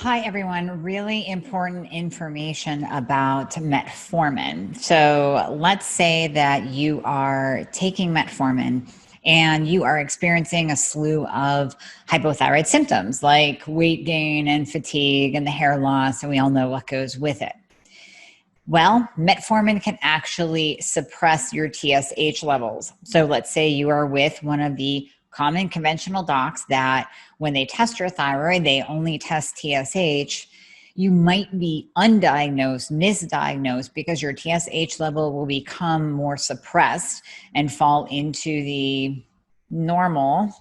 Hi, everyone. Really important information about metformin. So let's say that you are taking metformin and you are experiencing a slew of hypothyroid symptoms like weight gain and fatigue and the hair loss, and we all know what goes with it. Well, metformin can actually suppress your TSH levels. So let's say you are with one of the common conventional docs that when they test your thyroid, they only test TSH. You might be undiagnosed, misdiagnosed, because your TSH level will become more suppressed and fall into the normal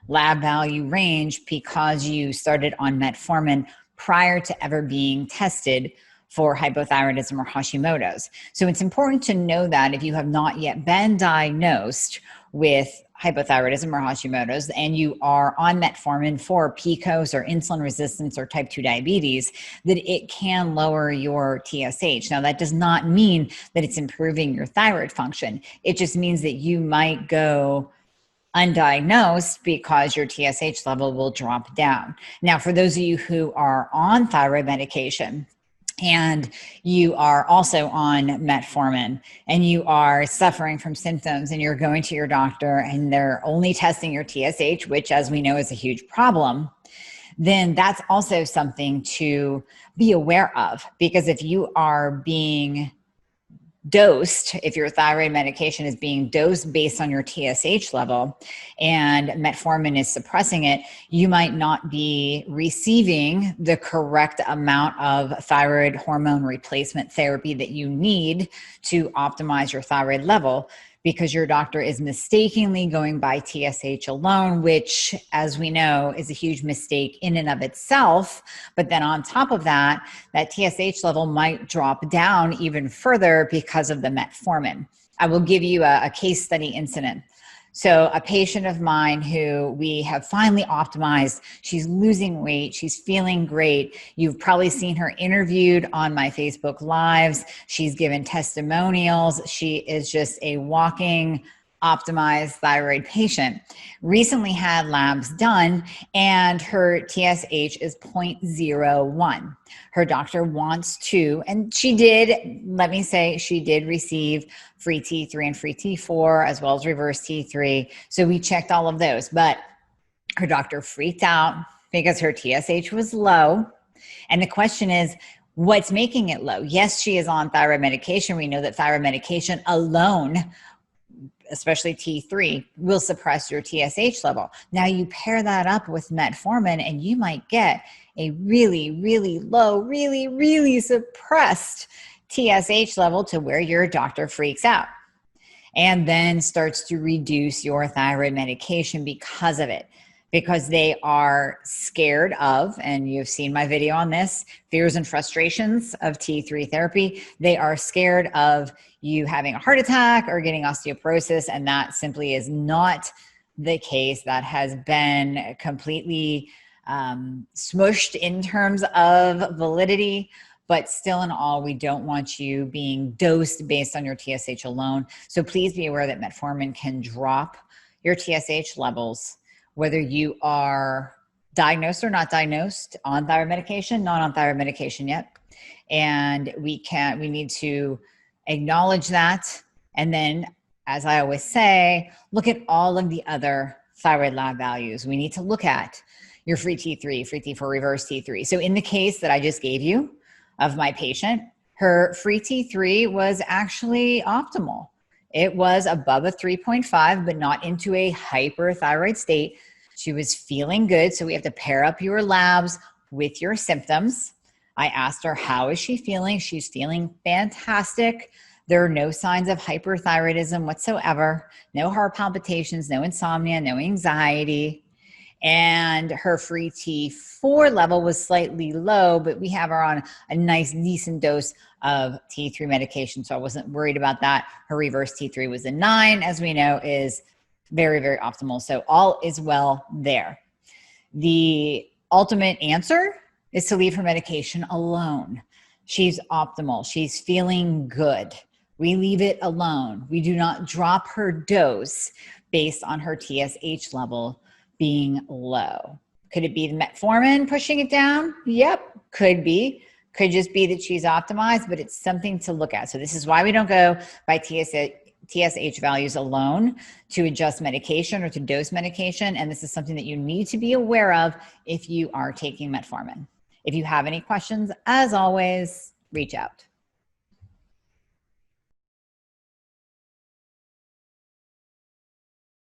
lab value range because you started on metformin prior to ever being tested for hypothyroidism or Hashimoto's. So it's important to know that if you have not yet been diagnosed with hypothyroidism or Hashimoto's and you are on metformin for PCOS or insulin resistance or type 2 diabetes, that it can lower your TSH. Now, that does not mean that it's improving your thyroid function. It just means that you might go undiagnosed because your TSH level will drop down. Now, for those of you who are on thyroid medication, and you are also on metformin and you are suffering from symptoms and you're going to your doctor and they're only testing your TSH, which as we know is a huge problem, then that's also something to be aware of. Because if you are being dosed, if your thyroid medication is being dosed based on your TSH level and metformin is suppressing it, you might not be receiving the correct amount of thyroid hormone replacement therapy that you need to optimize your thyroid level, because your doctor is mistakenly going by TSH alone, which, as we know, is a huge mistake in and of itself. But then on top of that, that TSH level might drop down even further because of the metformin. I will give you a case study incident. So a patient of mine who we have finally optimized, she's losing weight, she's feeling great. You've probably seen her interviewed on my Facebook Lives. She's given testimonials. She is just a walking optimized thyroid patient. Recently had labs done and her TSH is 0.01. Her doctor wants to, and she did, let me say, she did receive free T3 and free T4 as well as reverse T3. So we checked all of those, but her doctor freaked out because her TSH was low. And the question is, what's making it low? Yes, she is on thyroid medication. We know that thyroid medication alone, especially T3, will suppress your TSH level. Now you pair that up with metformin and you might get a really, really low, really, really suppressed TSH level to where your doctor freaks out and then starts to reduce your thyroid medication because of it, because they are scared of, and you've seen my video on this, fears and frustrations of T3 therapy. They are scared of you having a heart attack or getting osteoporosis, and that simply is not the case. That has been completely smushed in terms of validity. But still in all, we don't want you being dosed based on your TSH alone. So please be aware that metformin can drop your TSH levels, whether you are diagnosed or not diagnosed, on thyroid medication, not on thyroid medication yet. And we need to acknowledge that. And then, as I always say, look at all of the other thyroid lab values. We need to look at your free T3, free T4, reverse T3. So in the case that I just gave you of my patient, her free T3 was actually optimal. It was above a 3.5, but not into a hyperthyroid state. She was feeling good. So we have to pair up your labs with your symptoms. I asked her, how is she feeling? She's feeling fantastic. There are no signs of hyperthyroidism whatsoever, no heart palpitations, no insomnia, no anxiety. And her free T4 level was slightly low, but we have her on a nice, decent dose of T3 medication. So I wasn't worried about that. Her reverse T3 was a 9, as we know, is very, very optimal. So all is well there. The ultimate answer is to leave her medication alone. She's optimal. She's feeling good. We leave it alone. We do not drop her dose based on her TSH level being low. Could it be the metformin pushing it down? Yep, could be. Could just be that she's optimized, but it's something to look at. So this is why we don't go by TSH values alone to adjust medication or to dose medication. And this is something that you need to be aware of if you are taking metformin. If you have any questions, as always, reach out.